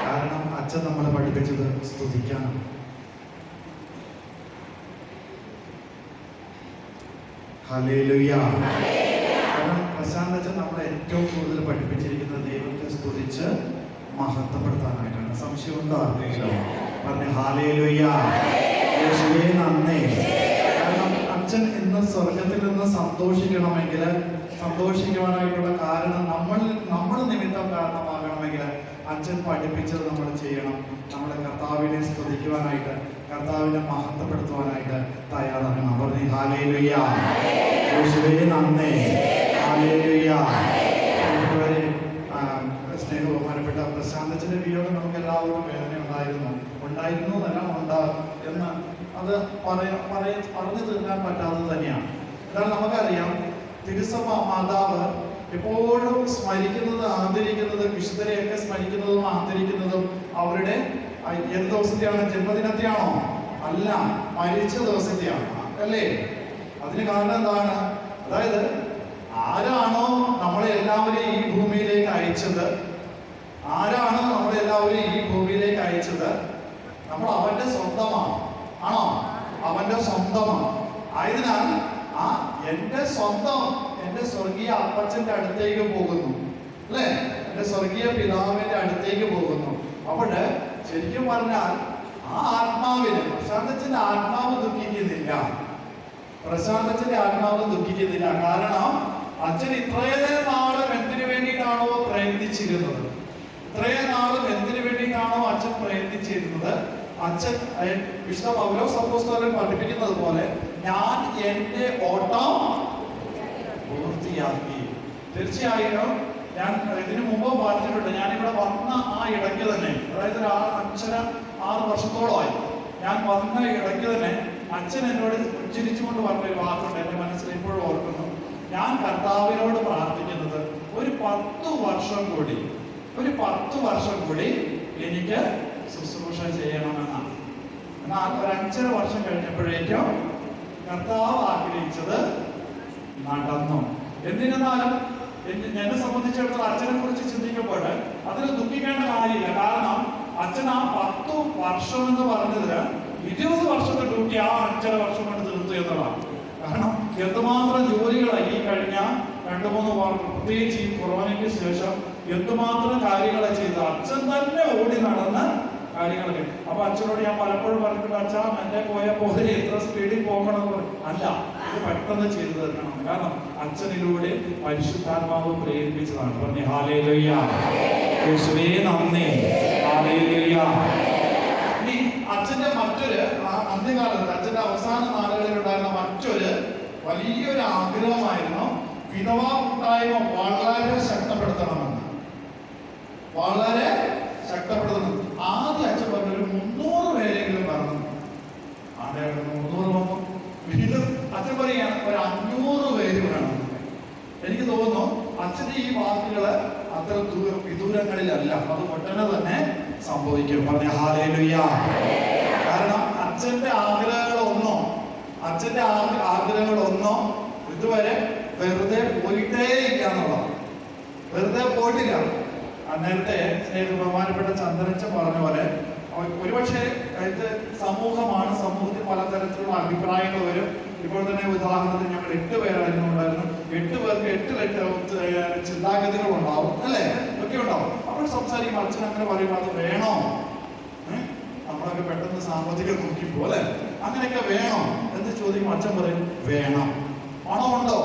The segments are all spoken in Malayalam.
കാരണം അച്ഛൻ നമ്മളെ പഠിപ്പിച്ചത് സ്തുതിക്കാനാണ്. ഹല്ലേലൂയ. കാരണം പ്രശാന്ത് അച്ഛൻ നമ്മളെ ഏറ്റവും കൂടുതൽ പഠിപ്പിച്ചിരിക്കുന്നത് ദൈവത്തെ സ്തുതിച്ച് മഹത്വപ്പെടുത്താനായിട്ടാണ്. സംശയമുണ്ടോ ആർക്കെങ്കിലും? പറഞ്ഞ ഹല്ലേലൂയ, യേശുവേ നന്ദി. കാരണം അച്ഛൻ ഇന്ന് സ്വർഗത്തിൽ നിന്ന് സന്തോഷിക്കണമെങ്കിൽ, സന്തോഷിക്കുവാനായിട്ടുള്ള കാരണം നമ്മൾ നിമിത്തം കാരണമാകണമെങ്കിൽ അച്ഛൻ പഠിപ്പിച്ചത് നമ്മൾ ചെയ്യണം. നമ്മുടെ കർത്താവിനെ സ്തുതിക്കുവാനായിട്ട്, കർത്താവിനെ മഹത്വപ്പെടുത്തുവാനായിട്ട് തയ്യാറാക്കണം. പറഞ്ഞ് ഹല്ലേലൂയ, യേശുവേ നന്ദി, ഹല്ലേലൂയ. സ്നേഹബഹുമാനപ്പെട്ട പ്രശാന്തച്ഛന്റെ വിയോഗം നമുക്ക് എല്ലാവർക്കും വേദന ഉണ്ടായിരുന്നു എന്നല്ല എന്ന് അത് പറഞ്ഞു തീർക്കാൻ പറ്റാത്തത് തന്നെയാണ്. എന്നാൽ നമുക്കറിയാം, തിരുസഭ മാതാവ് എപ്പോഴും സ്മരിക്കുന്നത്, ആദരിക്കുന്നത്, വിശുദ്ധരെയൊക്കെ സ്മരിക്കുന്നതും ആദരിക്കുന്നതും അവരുടെ ഏത് ദിവസത്തെയാണ്? ജന്മദിനത്തെയാണോ? അല്ല, മരിച്ച ദിവസത്തെയാണ്, അല്ലേ? അതിന് കാരണം എന്താണ്? അതായത് ആരാണോ നമ്മളെ എല്ലാവരെയും ഈ ഭൂമിയിലേക്ക് അയച്ചത്, ആരാണ് നമ്മളെല്ലാവരെയും ഈ ഭൂമിയിലേക്ക് അയച്ചത്? നമ്മൾ അവന്റെ സ്വന്തമാണ്. ആണോ? അവന്റെ സ്വന്തമാണ്. ആയതിനാൽ എന്റെ സ്വന്തം എന്റെ സ്വർഗീയ അപ്പച്ചന്റെ അടുത്തേക്ക് പോകുന്നു, അല്ലേ? എന്റെ സ്വർഗീയ പിതാവിന്റെ അടുത്തേക്ക് പോകുന്നു. അപ്പോൾ ശരിക്കും പറഞ്ഞാൽ ആ ആത്മാവിന് പ്രശാന്തച്ഛന്റെ ആത്മാവ് ദുഃഖിക്കുന്നില്ല. പ്രശാന്തച്ഛന്റെ ആത്മാവ് ദുഃഖിക്കുന്നില്ല. കാരണം അച്ഛൻ ഇത്രയും നാളും എന്തിനു വേണ്ടിയിട്ടാണോ പ്രയത്നിച്ചിരുന്നത്, ഇത്രയും നാളും എന്തിനു വേണ്ടിയിട്ടാണോ അച്ഛൻ പ്രയത്നിച്ചിരുന്നത്, അച്ഛൻ വിശുദ്ധ പൗലോസ് അപ്പോസ്തലൻ പഠിപ്പിക്കുന്നത് പോലെ ഞാൻ എന്റെ ഓട്ടം പൂർത്തിയാക്കി. തീർച്ചയായും ഞാൻ ഇതിനു മുമ്പ് പറഞ്ഞിട്ടുണ്ട്, ഞാനിവിടെ വന്ന ആ ഇടയ്ക്ക് തന്നെ, അതായത് ഒരു 5-6 വർഷത്തോളമായി ഞാൻ വന്ന ഇടയ്ക്ക് തന്നെ അച്ഛൻ എന്നോട് ഉച്ചരിച്ചുകൊണ്ട് പറഞ്ഞൊരു വാക്കുണ്ട്, എൻ്റെ മനസ്സിൽ ഇപ്പോഴും ഓർക്കുന്നു. ഞാൻ കർത്താവിനോട് പ്രാർത്ഥിക്കുന്നത് ഒരു 10 വർഷം കൂടി എനിക്ക് ശുശ്രൂഷ ചെയ്യണമെന്നാണ്. എന്നാൽ ഒരു 5.5 വർഷം കഴിഞ്ഞപ്പോഴേക്കും കർത്താവ് ആഗ്രഹിച്ചത് നടന്നു. എന്നിരുന്നാലും എന്നെ സംബന്ധിച്ചിടത്തോളം അച്ഛനെ കുറിച്ച് ചിന്തിക്കുമ്പോൾ അതിന് ദുഃഖിക്കേണ്ട കാര്യമില്ല. കാരണം അച്ഛൻ ആ 10 വർഷം എന്ന് പറഞ്ഞത് 20 വർഷത്തെ ഡ്യൂട്ടി ആ 5.5 വർഷം കൊണ്ട് തീർത്തു എന്നുള്ളതാണ്. കാരണം എന്തുമാത്രം ജോലികളായി ഈ കഴിഞ്ഞ 2-3 വർഷം, പ്രത്യേകിച്ച് ഈ കൊറോണയ്ക്ക് ശേഷം എന്തുമാത്രം കാര്യങ്ങളെ ചെയ്ത് അച്ഛൻ തന്നെ ഓടി നടന്ന് കാര്യങ്ങളൊക്കെ. അപ്പൊ അച്ഛനോട് ഞാൻ പലപ്പോഴും പറഞ്ഞിട്ടുണ്ട്, അച്ഛാ എന്നെ പോയ പോലെ എത്ര സ്പീഡിൽ പോകണം അല്ല, ഇത് പെട്ടെന്ന് ചെയ്തു തീർക്കണം. കാരണം അച്ഛനിലൂടെ പരിശുദ്ധാത്മാവ് പ്രേരിപ്പിച്ചതാണ്. പറഞ്ഞേ ഹല്ലേലൂയ, യേശുവേ നന്ദി, ഹല്ലേലൂയ. ഇനി അച്ഛന്റെ മറ്റൊരു അന്ത്യകാലത്ത് അച്ഛന്റെ അവസാന നാളുകളിൽ ഉണ്ടായിരുന്ന മറ്റൊരു വലിയൊരു ആഗ്രഹമായിരുന്നു വിധവാ കൂട്ടായ്മ വളരെ ശക്തപ്പെടുത്തണമെന്ന്. വളരെ ശക്തപ്പെടുത്തണം. ആദ്യം അച്ഛൻ പറഞ്ഞൊരു 300 പേരെങ്കിലും പറഞ്ഞു. ആടെ 300 വന്നു. വീണ്ടും അച്ഛൻ പറയുകയാണ് ഒരു 500 പേര് വേണം. എനിക്ക് തോന്നുന്നു അച്ഛന്റെ ഈ വാക്കുകള് അത്ര വിദൂരങ്ങളിലല്ല, അത് ഒട്ടനെ തന്നെ സംഭവിക്കും. പറഞ്ഞ ഹല്ലേലൂയ. കാരണം അച്ഛന്റെ ആഗ്രഹങ്ങളൊന്നോ ഇതുവരെ വെറുതെ പോയിട്ടേ ഇല്ല എന്നുള്ളതാണ്. വെറുതെ പോയിട്ടില്ല. നേരത്തെ ബഹുമാനപ്പെട്ട ചന്ദ്രച്ചൻ പറഞ്ഞ പോലെ ഒരുപക്ഷെ ഇത് സമൂഹമാണ്, സമൂഹത്തിൽ പലതരത്തിലുള്ള അഭിപ്രായങ്ങൾ വരും. ഇപ്പോൾ തന്നെ ഉദാഹരണത്തിന് ഞങ്ങൾ 8 പേരായിരുന്നു ഉണ്ടായിരുന്നു. 8 പേർക്ക് 8 ചിന്താഗതികൾ ഉണ്ടാവും, അല്ലേ? ഒക്കെ ഉണ്ടാവും. അപ്പോൾ സംസാരിക്കും. അച്ഛൻ അങ്ങനെ പറയുമ്പോൾ അത് വേണോ? നമ്മളൊക്കെ പെട്ടെന്ന് സാമ്പത്തികം നോക്കിപ്പോ, അല്ലെ? അങ്ങനെയൊക്കെ വേണോ എന്ന് ചോദിക്കും. അച്ഛൻ പറയും വേണം. പണമുണ്ടോ?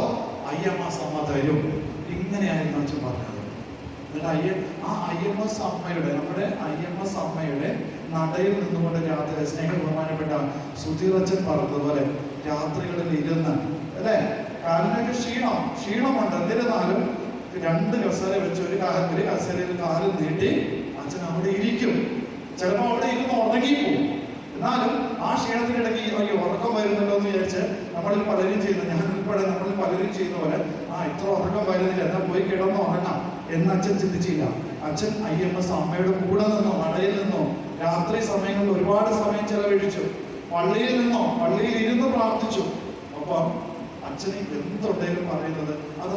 അയ്യമ്മ സമ്മ തരും. ഇങ്ങനെയായിരുന്നു അച്ഛൻ പറഞ്ഞത്. എന്നിട്ട് IMS അമ്മയുടെ, നമ്മുടെ IMS അമ്മയുടെ നടയിൽ നിന്നുകൊണ്ട് രാത്രി ബഹുമാനപ്പെട്ട സുധീറച്ചൻ പറഞ്ഞതുപോലെ രാത്രികളിൽ ഇരുന്ന്, അല്ലെ? കാലിനൊക്കെ ക്ഷീണമുണ്ട്. എന്നിരുന്നാലും 2 കസേര വെച്ച് ഒരു കസേരയിൽ കാലിൽ നീട്ടി അച്ഛൻ അവിടെ ഇരിക്കും. ചിലപ്പോൾ അവിടെ ഇരുന്ന് ഉറങ്ങിപ്പോവും. എന്നാലും ആ ക്ഷീണത്തിനിടയ്ക്ക് ഈ ഉറക്കം വരുന്നുണ്ടോ എന്ന് വിചാരിച്ച് നമ്മളിൽ പലരും ചെയ്യുന്നു, ഞാൻ ഉൾപ്പെടെ നമ്മളിൽ പലരും ചെയ്യുന്ന പോലെ ഇത്ര ഉറക്കം വരുന്നില്ല, എന്നാൽ പോയി കിടന്ന് ഉറങ്ങാം എന്ന് അച്ഛൻ ചിന്തിച്ചില്ല. അച്ഛൻ IMS അമ്മയുടെ കൂടെ നിന്നോ, നടയിൽ നിന്നോ, രാത്രി സമയങ്ങളിൽ ഒരുപാട് സമയം ചെലവഴിച്ചു. പള്ളിയിൽ ഇരുന്ന് പ്രാർത്ഥിച്ചു. ഒപ്പം അച്ഛനെ എന്തുണ്ടെങ്കിലും പറയുന്നത് അത്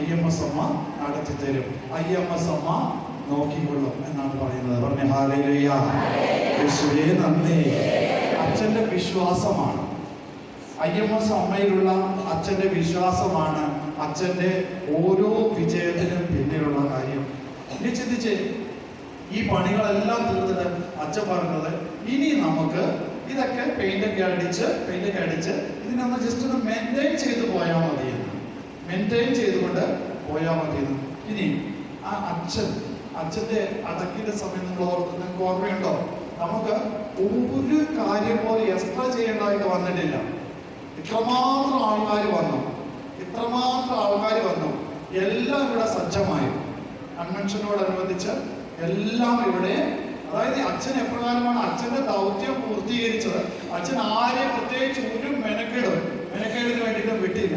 IMS അമ്മ നടത്തിത്തരും, IMS അമ്മ നോക്കിക്കൊള്ളും എന്നാണ് പറയുന്നത്. പറഞ്ഞ ഹല്ലേലൂയ, യേശുവേ നന്ദി. അച്ഛൻ്റെ വിശ്വാസമാണ്, IMS അമ്മയിലുള്ള അച്ഛൻ്റെ വിശ്വാസമാണ് അച്ഛൻ്റെ ഓരോ വിജയത്തിനും പിന്നിലുള്ള കാര്യം. ഇനി ചിന്തിച്ച് ഈ പണികളെല്ലാം തീർത്തിട്ട് അച്ഛൻ പറഞ്ഞത് ഇനി നമുക്ക് ഇതൊക്കെ പെയിന്റൊക്കെ അടിച്ച് ഇതിനൊന്ന് ജസ്റ്റ് ഒന്ന് മെയിൻറ്റെയിൻ ചെയ്ത് പോയാൽ മതിയെന്ന്, മെയിൻറ്റെയിൻ ചെയ്തുകൊണ്ട് പോയാൽ മതിയെന്ന്. ഇനി ആ അച്ഛൻ്റെ അടക്കിൻ്റെ സമയം നിങ്ങൾക്ക് ഓർമ്മയുണ്ടോ? നമുക്ക് ഒരു കാര്യം പോലെ എക്സ്ട്രാ ചെയ്യേണ്ടതായിട്ട് വന്നിട്ടില്ല. ഇത്രമാത്രം ആൾക്കാർ വന്നു, എല്ലാം ഇവിടെ സജ്ജമായി. കൺവെൻഷനോടനുബന്ധിച്ച് എല്ലാം ഇവിടെ, അതായത് അച്ഛൻ എപ്രകാരമാണ് അച്ഛൻ്റെ ദൗത്യം പൂർത്തീകരിച്ചത്. അച്ഛൻ ആരെയും പ്രത്യേകിച്ച് ഒരു മെനക്കേടിന് വേണ്ടിയിട്ടും വിട്ടില്ല.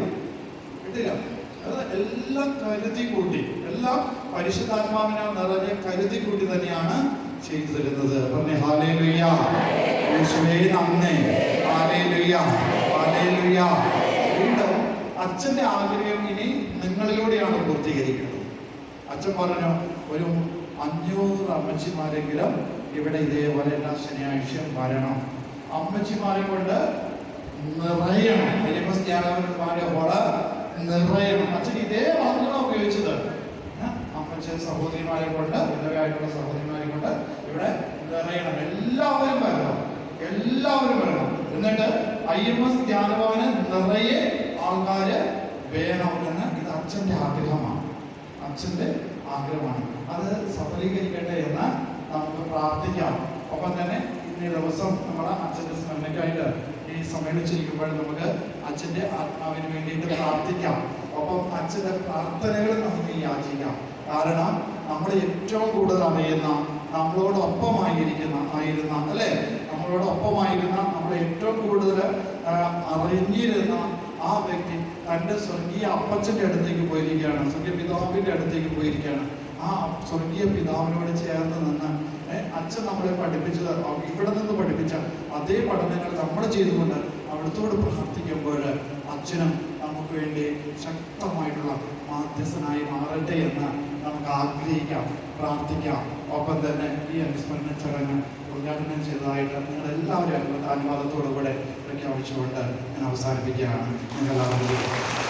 അത് എല്ലാം കരുതി കൂട്ടി, എല്ലാം പരിശുദ്ധാത്മാവിനെ നിറഞ്ഞ് കരുതി കൂട്ടി തന്നെയാണ് ചെയ്തു തരുന്നത്. പറഞ്ഞേ ഹല്ലേലൂയ, യേശുവേ നന്ദി, ഹല്ലേലൂയ, ഹല്ലേലൂയ. വീണ്ടും അച്ഛൻ്റെ ആഗ്രഹം ഇനി നിങ്ങളിലൂടെയാണ് പൂർത്തീകരിക്കുന്നത്. അച്ഛൻ പറഞ്ഞു ഒരു 500 അമ്മച്ചിമാരെങ്കിലും ഇവിടെ ഇതേപോലെ എല്ലാ ശനിയാഴ്ചയും വരണം. അമ്മച്ചിമാരെ കൊണ്ട് നിറയണം, IMS ജ്ഞാനവന്മാരെ ഹോള് നിറയണം. അച്ഛൻ ഇതേ വാക്കുകളാണ് ഉപയോഗിച്ചത്. അമ്മച്ചൻ സഹോദരിമാരെ കൊണ്ട്, വിധവയായിട്ടുള്ള സഹോദരിമാരെ കൊണ്ട് ഇവിടെ നിറയണം, എല്ലാവരും വരണം. എന്നിട്ട് IMS ജ്ഞാനഭവന് നിറയെ ആൾക്കാര് വേണം എന്ന് ഇത് അച്ഛൻ്റെ ആഗ്രഹമാണ്. അത് സഫലീകരിക്കട്ടെ എന്ന് നമുക്ക് പ്രാർത്ഥിക്കാം. ഒപ്പം തന്നെ ഇന്നേ ദിവസം നമ്മുടെ അച്ഛൻ്റെ സ്മരണയ്ക്കായിട്ട് ഈ സമ്മേളിച്ചിരിക്കുമ്പോൾ നമുക്ക് അച്ഛൻ്റെ ആത്മാവിന് വേണ്ടിയിട്ട് പ്രാർത്ഥിക്കാം. ഒപ്പം അച്ഛൻ്റെ പ്രാർത്ഥനകൾ നമുക്ക് യാചിക്കാം. കാരണം നമ്മൾ ഏറ്റവും കൂടുതൽ അറിയുന്ന, നമ്മളോടൊപ്പമായിരുന്ന നമ്മൾ ഏറ്റവും കൂടുതൽ അറിഞ്ഞിരുന്ന ആ വ്യക്തി തൻ്റെ സ്വർഗീയ അപ്പച്ചൻ്റെ അടുത്തേക്ക് പോയിരിക്കുകയാണ്, സ്വർഗീയ പിതാവിൻ്റെ അടുത്തേക്ക് പോയിരിക്കുകയാണ്. ആ സ്വർഗീയ പിതാവിനോട് ചേർന്ന് നിന്ന് അച്ഛൻ നമ്മളെ പഠിപ്പിച്ചത്, ഇവിടെ നിന്ന് പഠിപ്പിച്ച അതേ പഠനങ്ങൾ നമ്മൾ ചെയ്തുകൊണ്ട് അവിടുത്തോട് പ്രാർത്ഥിക്കുമ്പോൾ അച്ഛനും നമുക്ക് വേണ്ടി ശക്തമായിട്ടുള്ള മാധ്യസ്ഥനായി മാറട്ടെ എന്ന് നമുക്ക് ആഗ്രഹിക്കാം, പ്രാർത്ഥിക്കാം. ഒപ്പം തന്നെ ഈ അനുസ്മരണ ചടങ്ങ് ഉദ്ഘാടനം ചെയ്തതായിട്ട് നിങ്ങളെല്ലാവരും അനുവാദത്തോടു കൂടെ പ്രഖ്യാപിച്ചുകൊണ്ട് ഞാൻ അവസാനിപ്പിക്കുകയാണ്. നിങ്ങളെല്ലാവരും